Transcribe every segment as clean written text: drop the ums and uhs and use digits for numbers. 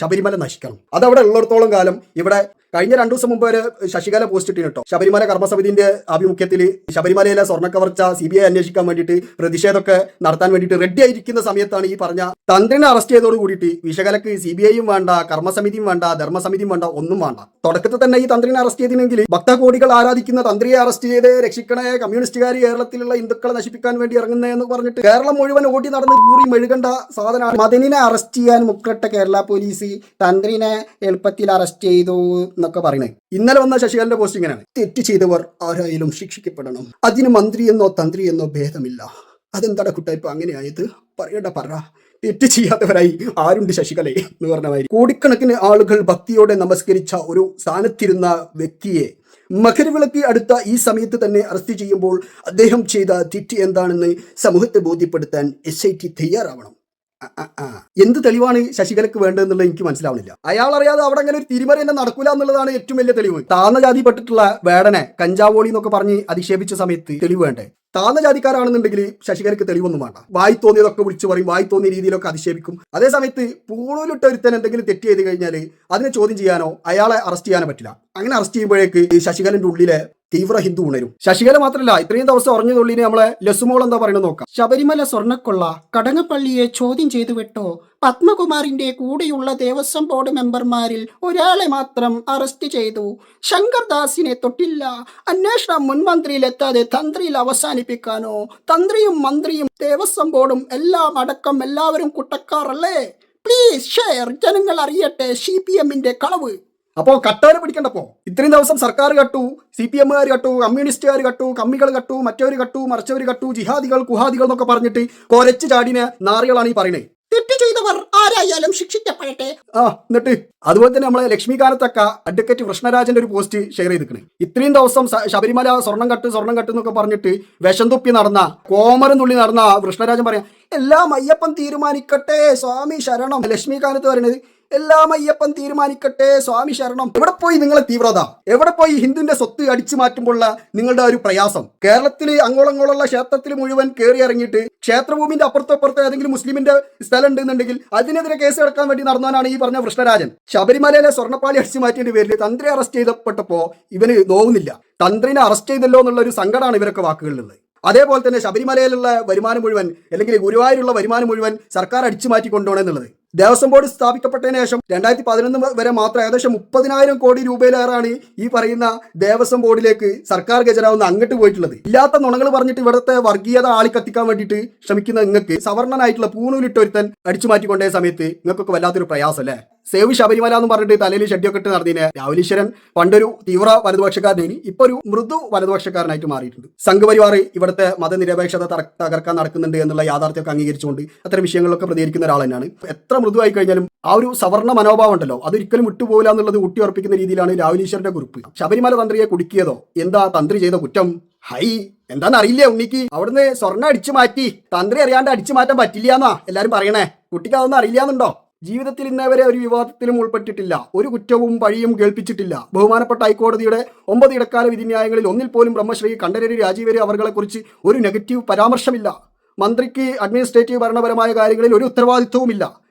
ശബരിമല നശിക്കണം. അതവിടെ ഉള്ളിടത്തോളം കാലം ഇവിടെ കഴിഞ്ഞ 2 ദിവസം മുമ്പ് ഒരു ശശികല പോസ്റ്റ് ഇട്ടിന് കേട്ടോ. ശബരിമല കർമ്മസമിതിന്റെ ആഭിമുഖ്യത്തിൽ ശബരിമലയിലെ സ്വർണ്ണക്കവർച്ച CBI അന്വേഷിക്കാൻ വേണ്ടിയിട്ട് പ്രതിഷേധമൊക്കെ നടത്താൻ വേണ്ടിയിട്ട് റെഡി ആയിരിക്കുന്ന സമയത്താണ് ഈ പറഞ്ഞ തന്ത്രിനെ അറസ്റ്റ് ചെയ്തോട് കൂടിയിട്ട് വിശകലക്ക് CBIയും വേണ്ട, കർമ്മസമിതിയും വേണ്ട, ധർമ്മസമിതിയും വേണ്ട, ഒന്നും വേണ്ട. തുടക്കത്തിൽ തന്നെ ഈ തന്ത്രിനെ അറസ്റ്റ് ചെയ്തില്ലെങ്കിൽ ഭക്തകോടികൾ ആരാധിക്കുന്ന തന്ത്രിയെ അറസ്റ്റ് ചെയ്ത് രക്ഷിക്കണേ, കമ്മ്യൂണിസ്റ്റുകാർ കേരളത്തിലുള്ള ഹിന്ദുക്കളെ നശിപ്പിക്കാൻ വേണ്ടി ഇറങ്ങുന്നതെന്ന് പറഞ്ഞിട്ട് കേരളം മുഴുവൻ ഓടി നടന്ന് കൂറി മെഴുകേണ്ട സാധനമാണ്. മദനിനെ അറസ്റ്റ് ചെയ്യാൻ മുക്കട്ട കേരള പോലീസ് തന്ത്രിനെ എളുപ്പത്തിൽ അറസ്റ്റ് ചെയ്തു എന്നൊക്കെ പറയുന്നത്. ഇന്നലെ വന്ന ശശികലന്റെ പോസ്റ്റ് ഇങ്ങനെയാണ്: തെറ്റ് ചെയ്തവർ ആരായാലും ശിക്ഷിക്കപ്പെടണം, അതിന് മന്ത്രിയെന്നോ തന്ത്രിയെന്നോ ഭേദമില്ല. അതെന്താണ് കുട്ടായ്പ അങ്ങനെയായത്? പറ. തെറ്റ് ചെയ്യാത്തവരായി ആരുണ്ട് ശശികലയെ എന്ന് പറഞ്ഞ മാതിരി കോടിക്കണക്കിന് ആളുകൾ ഭക്തിയോടെ നമസ്കരിച്ച ഒരു സ്ഥാനത്തിരുന്ന വ്യക്തിയെ മകരവിളക്ക് അടുത്ത ഈ സമയത്ത് തന്നെ അറസ്റ്റ് ചെയ്യുമ്പോൾ അദ്ദേഹം ചെയ്ത തെറ്റ് എന്താണെന്ന് സമൂഹത്തെ ബോധ്യപ്പെടുത്താൻ SIT തയ്യാറാവണം. എന്ത് തെളിവാണ് ശശികലക്ക് വേണ്ടതെന്നുള്ളത് എനിക്ക് മനസ്സിലാവുന്നില്ല. അയാൾ അറിയാതെ അവിടെ അങ്ങനെ ഒരു തിരിമറി തന്നെ നടക്കൂല എന്നുള്ളതാണ് ഏറ്റവും വലിയ തെളിവ്. താഴ്ന്ന ജാതിപ്പെട്ടിട്ടുള്ള വേടനെ കഞ്ചാവോളി എന്നൊക്കെ പറഞ്ഞ് അധിക്ഷേപിച്ച സമയത്ത് തെളിവ് വേണ്ടേ? താഴ്ന്ന ജാതിക്കാരാണെന്നുണ്ടെങ്കിൽ ശശികലക്ക് തെളിവൊന്നും വേണ്ട. വായി തോന്നിയതൊക്കെ വിളിച്ചു പറയും, വായി തോന്നിയ രീതിയിലൊക്കെ അധിക്ഷേപിക്കും. അതേസമയത്ത് പൂണൂലിട്ട ഒരുത്തൻ എന്തെങ്കിലും തെറ്റ് ചെയ്ത് കഴിഞ്ഞാൽ അതിനെ ചോദ്യം ചെയ്യാനോ അയാളെ അറസ്റ്റ് ചെയ്യാനോ പറ്റില്ല. അങ്ങനെ അറസ്റ്റ് ചെയ്യുമ്പോഴേക്ക് ശശികലന്റെ ഉള്ളിലെ തീവ്ര ഹിന്ദു ഉണരും. ശശികല മാത്രമല്ല, ഇത്രയും ദിവസം ഉറഞ്ഞതുള്ളിനെ നമ്മളെ ലസുമോൾ എന്താ പറയുന്നത് നോക്കാം. ശബരിമല സ്വർണ്ണക്കൊള്ള കടങ്ങപ്പള്ളിയെ ചോദ്യം ചെയ്തു വിട്ടോ. പത്മകുമാറിന്റെ കൂടെയുള്ള ദേവസ്വം ബോർഡ് മെമ്പർമാരിൽ ഒരാളെ മാത്രം അറസ്റ്റ് ചെയ്തു. ശങ്കർദാസിനെ തൊട്ടില്ല. അന്വേഷണം മുൻമന്ത്രിയിലെത്താതെ തന്ത്രിയിൽ അവസാനിപ്പിക്കാനോ? തന്ത്രിയും മന്ത്രിയും ദേവസ്വം ബോർഡും എല്ലാം അടക്കം എല്ലാവരും കുട്ടക്കാറല്ലേ? പ്ലീസ് ഷെയർ, ജനങ്ങൾ അറിയട്ടെ CPMന്റെ കളവ്. അപ്പോൾ കട്ടവരെ പിടിക്കണ്ടപ്പോ ഇത്രയും ദിവസം സർക്കാർ കട്ടു, CPMകാർ കട്ടു, കമ്മ്യൂണിസ്റ്റുകാർ കട്ടു, കമ്മികൾ കട്ടു, മറ്റവർ കട്ടു, മറിച്ചവർ കട്ടു, ജിഹാദികൾ കുഹാദികൾ എന്നൊക്കെ പറഞ്ഞിട്ട് കൊരച്ച് ചാടിന നാറികളാണ് ഈ പറയുന്നത്. തെറ്റ് ചെയ്തവർ ആരായാലും ശിക്ഷിക്കപ്പെടട്ടെ. എന്നിട്ട് അതുപോലെ തന്നെ നമ്മളെ ലക്ഷ്മികാനത്തക്ക അഡ്വക്കേറ്റ് കൃഷ്ണരാജന്റെ ഒരു പോസ്റ്റ് ഷെയർ ചെയ്തിരിക്കണേ. ഇത്രയും ദിവസം ശബരിമല സ്വർണം കട്ട് എന്നൊക്കെ പറഞ്ഞിട്ട് വിഷം തുപ്പി നടന്ന, കോമരം തുള്ളി നടന്ന കൃഷ്ണരാജൻ പറയാം, എല്ലാം അയ്യപ്പൻ തീരുമാനിക്കട്ടെ, സ്വാമി ശരണം. ലക്ഷ്മികാനത്ത് പറയുന്നത് എല്ലാം അയ്യപ്പൻ തീരുമാനിക്കട്ടെ, സ്വാമി ശരണം. എവിടെ പോയി നിങ്ങളെ തീവ്രത? എവിടെ പോയി ഹിന്ദുവിന്റെ സ്വത്ത് അടിച്ചു മാറ്റുമ്പോഴുള്ള നിങ്ങളുടെ ഒരു പ്രയാസം? കേരളത്തിൽ അങ്ങോളങ്ങോളുള്ള ക്ഷേത്രത്തിൽ മുഴുവൻ കയറി ഇറങ്ങിയിട്ട് ക്ഷേത്രഭൂമിന്റെ അപ്പുറത്തപ്പുറത്ത് ഏതെങ്കിലും മുസ്ലിമിന്റെ സ്ഥലം ഉണ്ടെന്നുണ്ടെങ്കിൽ അതിനെതിരെ കേസ് കിടക്കാൻ വേണ്ടി നടന്നവനാണ് ഈ പറഞ്ഞ കൃഷ്ണരാജൻ. ശബരിമലയിലെ സ്വർണ്ണപ്പാളി അടിച്ചു മാറ്റിയതിന്റെ പേരിൽ തന്ത്രി അറസ്റ്റ് ചെയ്തപ്പെട്ടപ്പോ ഇവന് നോവുന്നില്ല. തന്ത്രിനെ അറസ്റ്റ് ചെയ്തല്ലോ എന്നുള്ള ഒരു സങ്കടമാണ് ഇവരൊക്കെ വാക്കുകളിലുള്ളത്. അതേപോലെ തന്നെ ശബരിമലയിലുള്ള വരുമാനം മുഴുവൻ, അല്ലെങ്കിൽ ഗുരുവായൂരുള്ള വരുമാനം മുഴുവൻ സർക്കാർ അടിച്ചു മാറ്റി കൊണ്ടുപോകണമെന്നുള്ളത്. ദേവസ്വം ബോർഡ് സ്ഥാപിക്കപ്പെട്ടതിന് ശേഷം 2011 വരെ മാത്രം ഏകദേശം 30,000 കോടി രൂപയിലേറാണ് ഈ പറയുന്ന ദേവസ്വം ബോർഡിലേക്ക് സർക്കാർ ഖജനാവ് അങ്ങോട്ട് പോയിട്ടുള്ളത്. ഇല്ലാത്ത നുണകൾ പറഞ്ഞിട്ട് ഇവിടുത്തെ വർഗീയത ആളിക്കത്തിക്കാൻ വേണ്ടിയിട്ട് ശ്രമിക്കുന്ന നിങ്ങൾക്ക് സവർണനായിട്ടുള്ള പൂണൂലിട്ടൊരുത്തൻ അടിച്ചു മാറ്റിക്കൊണ്ടേ സമയത്ത് നിങ്ങൾക്കൊക്കെ വല്ലാത്തൊരു പ്രയാസം അല്ലേ? സേവ് ശബരിമല എന്ന് പറഞ്ഞിട്ട് തലയിൽ ഷെഡിയൊക്കെ ഇട്ട് നടന്നതിന് രാഹുലീശ്വരൻ പണ്ടൊരു തീവ്ര വലതുപക്ഷക്കാരനായി ഇപ്പൊ ഒരു മൃദു വലതുപക്ഷക്കാരനായിട്ട് മാറിയിട്ടുണ്ട്. സംഘപരിവാർ ഇവിടുത്തെ മതനിരപേക്ഷത തകർക്കാൻ നടക്കുന്നുണ്ട് എന്നുള്ള യാഥാർത്ഥ്യമൊക്കെ അംഗീകരിച്ചുകൊണ്ട് അത്തരം വിഷയങ്ങളിലൊക്കെ പ്രതികരിക്കുന്ന ഒരാൾ തന്നെയാണ്. എത്ര മൃദുവായി കഴിഞ്ഞാലും ആ ഒരു സവർണ മനോഭാവം ഉണ്ടല്ലോ, അതൊരിക്കലും വിട്ടുപോകില്ല എന്നുള്ളത് ഊട്ടിയുറപ്പിക്കുന്ന രീതിയിലാണ് രാഹുലീശ്വരന്റെ കുറിപ്പ്. ശബരിമല തന്ത്രിയെ കുടുക്കിയതോ എന്താ തന്ത്രി ചെയ്ത കുറ്റം? എന്താന്ന് അറിയില്ലേ ഉണ്ണിക്ക്? അവിടുന്ന് സ്വർണ്ണം അടിച്ചു മാറ്റി, തന്ത്രി അറിയാണ്ട് അടിച്ചു മാറ്റാൻ പറ്റില്ല എന്നാ എല്ലാരും പറയണേ. കുട്ടിക്ക് അതൊന്നും അറിയില്ലാന്നുണ്ടോ? ജീവിതത്തിൽ ഇന്നേവരെ ഒരു വിവാദത്തിലും ഉൾപ്പെട്ടിട്ടില്ല, ഒരു കുറ്റവും പഴിയും കേൾപ്പിച്ചിട്ടില്ല. ബഹുമാനപ്പെട്ട ഹൈക്കോടതിയുടെ 9 ഇടക്കാല വിധിന്യായങ്ങളിൽ ഒന്നിൽ പോലും ബ്രഹ്മശ്രീ കണ്ഠരര് രാജീവര് അവർകളെക്കുറിച്ച് ഒരു നെഗറ്റീവ് പരാമർശമില്ല. മന്ത്രിക്ക് അഡ്മിനിസ്ട്രേറ്റീവ് ഭരണപരമായ കാര്യങ്ങളിൽ ഒരു ഉത്തരവാദിത്വവുമില്ല.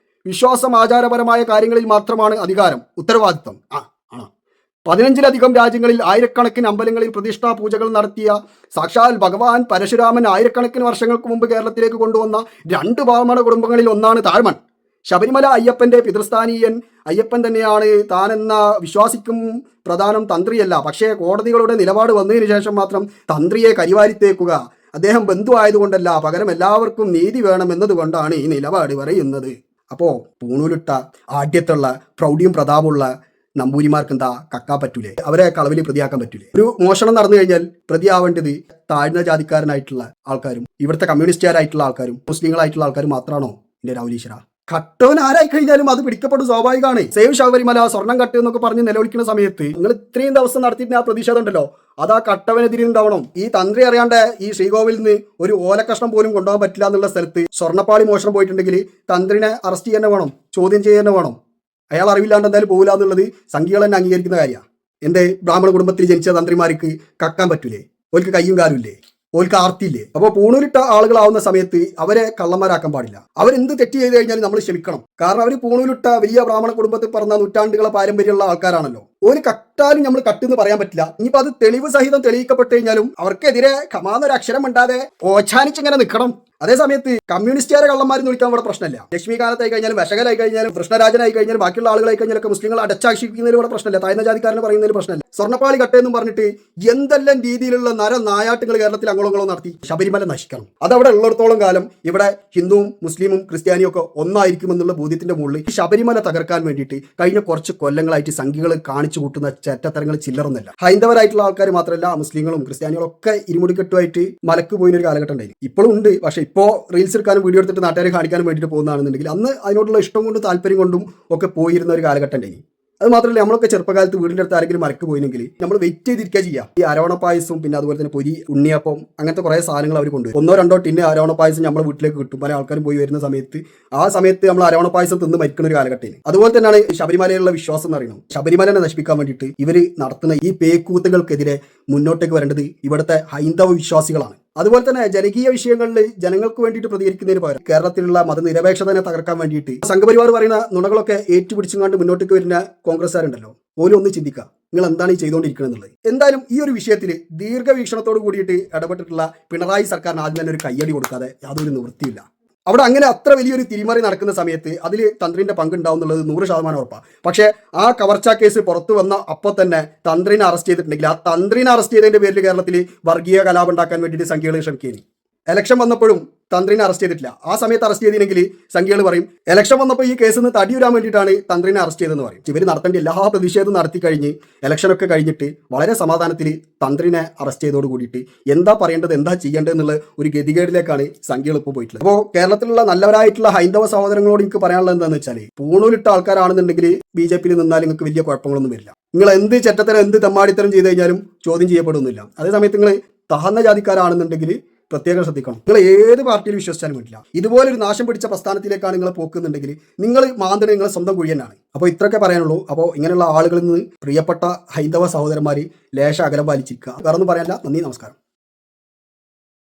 വിശ്വാസം ആചാരപരമായ കാര്യങ്ങളിൽ മാത്രമാണ് അധികാരം, ഉത്തരവാദിത്വം. 15-ലധികം രാജ്യങ്ങളിൽ ആയിരക്കണക്കിന് അമ്പലങ്ങളിൽ പ്രതിഷ്ഠാ പൂജകൾ നടത്തിയ സാക്ഷാൽ ഭഗവാൻ പരശുരാമൻ ആയിരക്കണക്കിന് വർഷങ്ങൾക്ക് മുമ്പ് കേരളത്തിലേക്ക് കൊണ്ടുവന്ന 2 ബ്രാഹ്മണ കുടുംബങ്ങളിൽ ഒന്നാണ് താഴ്മൺ. ശബരിമല അയ്യപ്പന്റെ പിതൃസ്ഥാനീയൻ അയ്യപ്പൻ തന്നെയാണ് താനെന്ന വിശ്വാസിക്കും പ്രധാനം തന്ത്രിയല്ല. പക്ഷേ കോടതികളുടെ നിലപാട് വന്നതിന് ശേഷം മാത്രം തന്ത്രിയെ കരിവാരിത്തേക്കുക അദ്ദേഹം ബന്ധു ആയതുകൊണ്ടല്ല, പകരം എല്ലാവർക്കും നീതി വേണമെന്നതുകൊണ്ടാണ് ഈ നിലപാട് പറയുന്നത്. അപ്പോൾ പൂണൂലിട്ട ആദ്യത്തുള്ള പ്രൗഢിയും പ്രതാപമുള്ള നമ്പൂരിമാർക്ക് എന്താ കക്കാൻ പറ്റൂലേ? അവരെ കളവിൽ പ്രതിയാക്കാൻ പറ്റൂലേ? ഒരു മോഷണം നടന്നു കഴിഞ്ഞാൽ പ്രതിയാവേണ്ടത് താഴ്ന്ന ജാതിക്കാരനായിട്ടുള്ള ആൾക്കാരും ഇവിടുത്തെ കമ്മ്യൂണിസ്റ്റുകാരായിട്ടുള്ള ആൾക്കാരും മുസ്ലിങ്ങളായിട്ടുള്ള ആൾക്കാരും മാത്രമാണോ? എൻ്റെ രാഹുലീശ്വര, കട്ടവൻ ആരായി കഴിഞ്ഞാലും അത് പിടിക്കപ്പെടും, സ്വാഭാവികമാണ്. സേവ് ശബരിമല സ്വർണം കട്ട് എന്നൊക്കെ പറഞ്ഞ് നിലവിളിക്കുന്ന സമയത്ത് നിങ്ങൾ ഇത്രയും ദിവസം നടത്തിയിട്ട് ആ പ്രതിഷേധം ഉണ്ടല്ലോ, അത് ആ കട്ടവനെതിരെ ഉണ്ടാവണം. ഈ തന്ത്രി അറിയാണ്ട് ഈ ശ്രീകോവിൽ നിന്ന് ഒരു ഓലക്കഷ്ണം പോലും കൊണ്ടുപോകാൻ പറ്റില്ല എന്നുള്ള സ്ഥലത്ത് സ്വർണ്ണപ്പാളി മോഷണം പോയിട്ടുണ്ടെങ്കിൽ തന്ത്രിനെ അറസ്റ്റ് ചെയ്യാൻ വേണം, ചോദ്യം ചെയ്യാൻ വേണം. അയാൾ അറിവില്ലാണ്ട് എന്തായാലും പോകില്ല എന്നുള്ളത് സംഘികൾ തന്നെ അംഗീകരിക്കുന്ന കാര്യമാണ്. എൻ്റെ ബ്രാഹ്മണ കുടുംബത്തിൽ ജനിച്ച തന്ത്രിമാർക്ക് കക്കാൻ പറ്റൂലേ? ഓർക്ക് കയ്യും കാലും ഇല്ലേ? ഓൽക്ക് ആർത്തിയില്ലേ. അപ്പോൾ പൂണൂലിട്ട ആളുകളാവുന്ന സമയത്ത് അവരെ കള്ളന്മാരാക്കാൻ പാടില്ല. അവരെന്ത് തെറ്റ് ചെയ്ത് കഴിഞ്ഞാൽ നമ്മൾ ക്ഷമിക്കണം. കാരണം അവർ പൂണൂലിട്ട വലിയ ബ്രാഹ്മണ കുടുംബത്തിൽ പറഞ്ഞ നൂറ്റാണ്ടുകളെ പാരമ്പര്യമുള്ള ആൾക്കാരാണല്ലോ. ഒരു കട്ടാലും നമ്മൾ കട്ടെന്ന് പറയാൻ പറ്റില്ല. ഇനിയിപ്പോൾ അത് തെളിവ് സഹിതം തെളിയിക്കപ്പെട്ട് കഴിഞ്ഞാലും അവർക്കെതിരെ കമാന്നൊരു അക്ഷരം ഉണ്ടാതെ ഓച്ചാനിച്ചിങ്ങനെ നിൽക്കണം. അതേസമയത്ത് കമ്മ്യൂണിസ്റ്റുകാരെ കള്ളന്മാരെന്ന് വിളിക്കാൻ ഇവിടെ പ്രശ്നമില്ല. ലക്ഷ്മികാലത്തായി കഴിഞ്ഞാലും വിശകലായി കഴിഞ്ഞാലും കൃഷ്ണരാജനായി കഴിഞ്ഞാലും ബാക്കിയുള്ള ആളുകളായി കഴിഞ്ഞാലൊക്കെ മുസ്ലിങ്ങൾ അടച്ചാക്ഷിക്കുന്നതിൽ ഇവിടെ പ്രശ്നമില്ല. താഴ്ന്ന ജാതിക്കാരന് പറയുന്നതിൽ പ്രശ്നമില്ല. സ്വർണ്ണപ്പാളി കട്ടെന്നും പറഞ്ഞിട്ട് എന്തെല്ലാം രീതിയിലുള്ള നായാട്ടുകൾ കേരളത്തിൽ അങ്ങോളങ്ങളോ നടത്തി. ശബരിമല നശിക്കണം. അതവിടെ ഉള്ളിടത്തോളം കാലം ഇവിടെ ഹിന്ദുവും മുസ്ലിമും ക്രിസ്ത്യാനിയും ഒക്കെ ഒന്നായിരിക്കുമെന്നുള്ള ബോധ്യത്തിന്റെ മുകളിൽ ഈ ശബരിമല തകർക്കാൻ വേണ്ടിയിട്ട് കഴിഞ്ഞ കുറച്ച് കൊല്ലങ്ങളായിട്ട് സംഘികൾ കാണിച്ചു കൂട്ടുന്ന ചേറ്റത്തരങ്ങൾ ചില്ലറൊന്നുമല്ല. ഹൈന്ദവരായിട്ടുള്ള ആൾക്കാർ മാത്രമല്ല, മുസ്ലിങ്ങളും ക്രിസ്ത്യാനികളും ഒക്കെ ഇരുമുടിക്കെട്ടുമായിട്ട് മലക്ക് പോയിനൊരു കാലഘട്ടം ഉണ്ടായി. ഇപ്പോഴും ഉണ്ട്. പക്ഷേ ഇപ്പോൾ റീൽസ് എടുക്കാനും വീഡിയോ എടുത്തിട്ട് നാട്ടുകാരെ കാണിക്കാനും വേണ്ടിയിട്ട് പോകുന്നതാണെന്നുണ്ടെങ്കിൽ അന്ന് അതിനോടുള്ള ഇഷ്ടം കൊണ്ടും താല്പര്യം കൊണ്ടും ഒക്കെ പോയിരുന്ന ഒരു കാലഘട്ടം ഉണ്ടായി. അത് മാത്രമല്ല, നമ്മളൊക്കെ ചെറുപ്പകാലത്ത് വീടിൻ്റെ അടുത്ത് ആരെങ്കിലും മരക്ക് പോയില്ലെങ്കിൽ നമ്മൾ വെയിറ്റ് ചെയ്തിരിക്കുക ചെയ്യുക. ഈ അരവണ പായസവും പിന്നെ അതുപോലെ തന്നെ പൊരി, ഉണ്ണിയപ്പം, അങ്ങനത്തെ കുറേ സാധനങ്ങൾ അവർ കൊണ്ടുവരും. 1-2 ടിന്ന് അരവണ പായസം നമ്മുടെ വീട്ടിലേക്ക് കിട്ടും. പല ആൾക്കാരും പോയി വരുന്ന സമയത്ത് ആ സമയത്ത് നമ്മൾ അരവണ പായസം തിന്ന് മരിക്കുന്ന ഒരു കാലഘട്ടത്തിൽ. അതുപോലെ തന്നെയാണ് ശബരിമലയിലുള്ള വിശ്വാസം എന്ന് പറയുന്നത്. ശബരിമലനെ നശിപ്പിക്കാൻ വേണ്ടിയിട്ട് ഇവർ നടത്തുന്ന ഈ പേക്കൂത്തുകൾക്കെതിരെ മുന്നോട്ടേക്ക് വരേണ്ടത് ഇവിടുത്തെ ഹൈന്ദവ വിശ്വാസികളാണ്. അതുപോലെ തന്നെ ജനകീയ വിഷയങ്ങളിൽ ജനങ്ങൾക്ക് വേണ്ടിയിട്ട് പ്രതികരിക്കുന്നതിന് പകരം കേരളത്തിലുള്ള മതനിരപേക്ഷതനെ തകർക്കാൻ വേണ്ടിയിട്ട് സംഘപരിവാർ പറയുന്ന നുണകളൊക്കെ ഏറ്റുപിടിച്ചുകൊണ്ട് മുന്നോട്ടേക്ക് വരുന്ന കോൺഗ്രസ്സുകാരുണ്ടല്ലോ, ഓലും ഒന്ന് ചിന്തിക്കുക, നിങ്ങൾ എന്താണ് ഈ ചെയ്തുകൊണ്ടിരിക്കുന്നത് എന്നുള്ളത്. എന്തായാലും ഈ ഒരു വിഷയത്തിൽ ദീർഘവീക്ഷണത്തോട് കൂടിയിട്ട് ഇടപെട്ടിട്ടുള്ള പിണറായി സർക്കാരിന് ആദ്യം തന്നെ ഒരു കയ്യടി കൊടുക്കാതെ യാതൊരു നിവൃത്തിയില്ല. അവിടെ അങ്ങനെ അത്ര വലിയൊരു തിരിമറി നടക്കുന്ന സമയത്ത് അതിൽ തന്ത്രിന്റെ പങ്കുണ്ടാവും എന്നുള്ളത് 100% ഉറപ്പാണ്. പക്ഷേ ആ കവർച്ചാ കേസ് പുറത്തു വന്ന അപ്പോൾ തന്നെ തന്ത്രിനെ അറസ്റ്റ് ചെയ്തിട്ടുണ്ടെങ്കിൽ ആ തന്ത്രിനെ അറസ്റ്റ് ചെയ്തതിന്റെ പേരിൽ കേരളത്തിൽ വർഗീയ കലാപം ഉണ്ടാക്കാൻ വേണ്ടിയിട്ട് സംഖ്യകൾ ശ്രമിക്കുകയാണ്. ഇലക്ഷൻ വന്നപ്പോഴും തന്ത്രിനെ അറസ്റ്റ് ചെയ്തിട്ടില്ല. ആ സമയത്ത് അറസ്റ്റ് ചെയ്തില്ലെങ്കിൽ സംഖ്യകൾ പറയും ഇലക്ഷൻ വന്നപ്പോൾ ഈ കേസിൽ നിന്ന് തടിയുരാൻ വേണ്ടിയിട്ടാണ് തന്ത്രിനെ അറസ്റ്റ് ചെയ്തതെന്ന് പറയും. ഇവർ നടത്തേണ്ട എല്ലാ പ്രതിഷേധവും നടത്തി കഴിഞ്ഞ് ഇലക്ഷനൊക്കെ കഴിഞ്ഞിട്ട് വളരെ സമാധാനത്തിൽ തന്ത്രിനെ അറസ്റ്റ് ചെയ്തോട് കൂടിയിട്ട് എന്താ പറയേണ്ടത് എന്താ ചെയ്യേണ്ടത് എന്നുള്ള ഒരു ഗതികേടിലേക്കാണ് സംഖ്യകൾ ഇപ്പോൾ പോയിട്ടുള്ളത്. അപ്പോൾ കേരളത്തിലുള്ള നല്ലവരായിട്ടുള്ള ഹൈന്ദവ സഹോദരങ്ങളോട് എനിക്ക് പറയാനുള്ളത് എന്താണെന്ന് വെച്ചാൽ, പൂണൂലിട്ട ആൾക്കാരാണെന്നുണ്ടെങ്കിൽ BJP-യിൽ നിന്നാൽ നിങ്ങൾക്ക് വലിയ കുഴപ്പങ്ങളൊന്നും വരില്ല. നിങ്ങൾ എന്ത് ചെറ്റത്തരം എന്ത് തെമ്മാടിത്തരം ചെയ്ത് കഴിഞ്ഞാലും ചോദ്യം ചെയ്യപ്പെടുന്നില്ല. അതേസമയത്ത് നിങ്ങൾ താഴ്ന്ന ജാതിക്കാരാണെന്നുണ്ടെങ്കിൽ പ്രത്യേകം ശ്രദ്ധിക്കണം. നിങ്ങൾ ഏത് പാർട്ടിയിൽ വിശ്വസിച്ചാലും പറ്റില്ല. ഇതുപോലൊരു നാശം പിടിച്ച പ്രസ്ഥാനത്തിലേക്കാണ് നിങ്ങൾ പോക്കുന്നുണ്ടെങ്കിൽ നിങ്ങൾ മാന്തണ നിങ്ങളെ സ്വന്തം കുഴിയനാണ്. അപ്പോൾ ഇത്രയൊക്കെ പറയാനുള്ളൂ. അപ്പോൾ ഇങ്ങനെയുള്ള ആളുകളിൽ നിന്ന് പ്രിയപ്പെട്ട ഹൈന്ദവ സഹോദരന്മാർ ലേശ അകലം പാലിച്ചിരിക്കുക. വേറൊന്നും പറയാനില്ല. നന്ദി, നമസ്കാരം.